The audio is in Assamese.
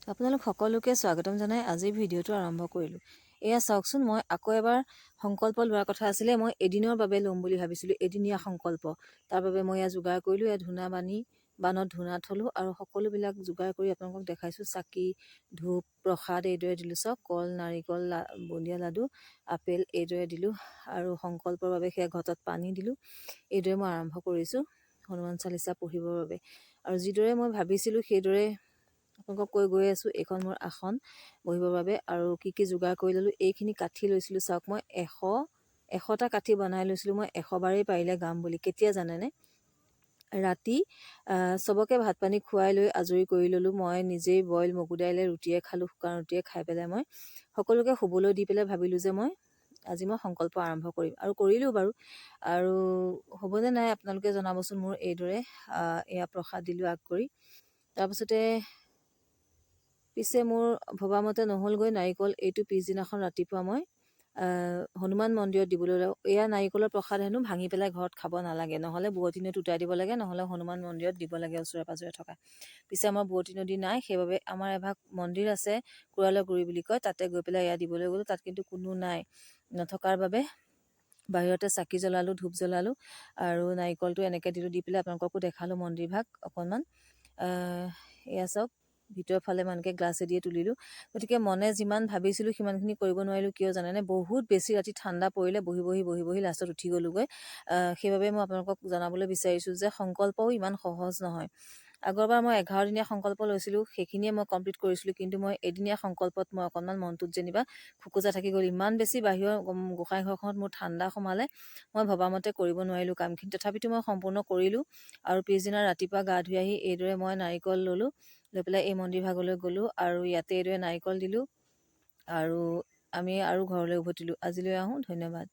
আপোনালোক সকলোকে স্বাগতম জনাই আজিৰ ভিডিঅ'টো আৰম্ভ কৰিলোঁ। এয়া চাওকচোন, মই আকৌ এবাৰ সংকল্প লোৱাৰ কথা আছিলে। মই এদিনৰ বাবে ল'ম বুলি ভাবিছিলোঁ, এদিনীয়া সংকল্প। তাৰ বাবে মই এয়া যোগাৰ কৰিলোঁ। এয়া ধূনা বানত ধূনা থলোঁ আৰু সকলোবিলাক যোগাৰ কৰি আপোনালোকক দেখাইছোঁ। চাকি, ধূপ, প্ৰসাদ এইদৰে দিলোঁ। চাওক, কল, নাৰিকল, বুন্দিয়া লাডু, আপেল এইদৰে দিলোঁ আৰু সংকল্পৰ বাবে সেয়া ঘটত পানী দিলোঁ। এইদৰে মই আৰম্ভ কৰিছোঁ হনুমান চালিচা পঢ়িবৰ বাবে। আৰু যিদৰে মই ভাবিছিলোঁ সেইদৰে আপোনালোকক কৈ গৈ আছোঁ। এইখন মোৰ আসন বহিবৰ বাবে আৰু কি যোগাৰ কৰি ল'লোঁ। এইখিনি কাঠি লৈছিলোঁ। চাওক, মই 100টা কাঠি বনাই লৈছিলোঁ। মই 100 বাৰেই পাৰিলে গাম বুলি। কেতিয়া জানেনে? ৰাতি চবকে ভাত পানী খুৱাই লৈ আজৰি কৰি ল'লোঁ। মই নিজেই বইল মগু দাইলে ৰুটিয়ে খালোঁ। শুকান ৰুটিয়ে খাই পেলাই মই সকলোকে শুবলৈ দি পেলাই ভাবিলোঁ যে আজি মই সংকল্প আৰম্ভ কৰিম আৰু কৰিলোঁ বাৰু। আৰু হ'বনে নাই আপোনালোকে জনাবচোন মোৰ। এইদৰে এয়া প্ৰসাদ দিলোঁ আগ কৰি। তাৰপিছতে পিছে মোৰ ভবামতে নহ'লগৈ। নাৰিকল এইটো পিছদিনাখন ৰাতিপুৱা মই হনুমান মন্দিৰত দিবলৈ লওঁ। এয়া নাৰিকলৰ প্ৰসাদ হেনো ভাঙি পেলাই ঘৰত খাব নালাগে, নহ'লে বোৱতী নদীত উটাই দিব লাগে, নহ'লে হনুমান মন্দিৰত দিব লাগে ওচৰে পাজৰে থকা। পিছে আমাৰ বোৱতী নদী নাই, সেইবাবে আমাৰ এভাগ মন্দিৰ আছে, কুৰালৰ গুৰি বুলি কয়। তাতে গৈ পেলাই এয়া দিবলৈ গ'লোঁ। তাত কিন্তু কোনো নাই, নথকাৰ বাবে বাহিৰতে চাকি জ্বলালোঁ, ধূপ জ্বলালোঁ আৰু নাৰিকলটো এনেকৈ দিলোঁ। দি পেলাই আপোনালোককো দেখালোঁ মন্দিৰ ভাগ অকণমান। এয়া চাওক, ভিতৰৰ ফালে মানকৈ গ্লাছেদিয়ে তুলিলোঁ। গতিকে মনে যিমান ভাবিছিলোঁ সিমানখিনি কৰিব নোৱাৰিলোঁ। কিয় জানেনে? বহুত বেছি ৰাতি ঠাণ্ডা পৰিলে, বহি বহি লাষ্টত উঠি গ'লোগৈ। সেইবাবে মই আপোনালোকক জনাবলৈ বিচাৰিছোঁ যে সংকল্পও ইমান সহজ নহয়। আগৰবাৰ মই 11 দিনীয়া সংকল্প লৈছিলোঁ, সেইখিনিয়ে মই কমপ্লিট কৰিছিলোঁ। কিন্তু মই এদিনীয়া সংকল্পত মই অকণমান মনটোত যেনিবা খোকোজা থাকি গ'ল। ইমান বেছি বাহিৰৰ গোঁসাই ঘৰখনত মোৰ ঠাণ্ডা সোমালে, মই ভবামতে কৰিব নোৱাৰিলোঁ কামখিনি। তথাপিতো মই সম্পূৰ্ণ কৰিলোঁ আৰু পিছদিনা ৰাতিপুৱা গা ধুই আহি এইদৰে মই নাৰিকল ল'লোঁ। লৈ পেলাই এই মন্দিৰ ভাগলৈ গ'লোঁ আৰু ইয়াতে এইদৰে নাৰিকল দিলোঁ আৰু আমি আৰু ঘৰলৈ উভতিলোঁ। আজিলৈ আহোঁ। ধন্যবাদ।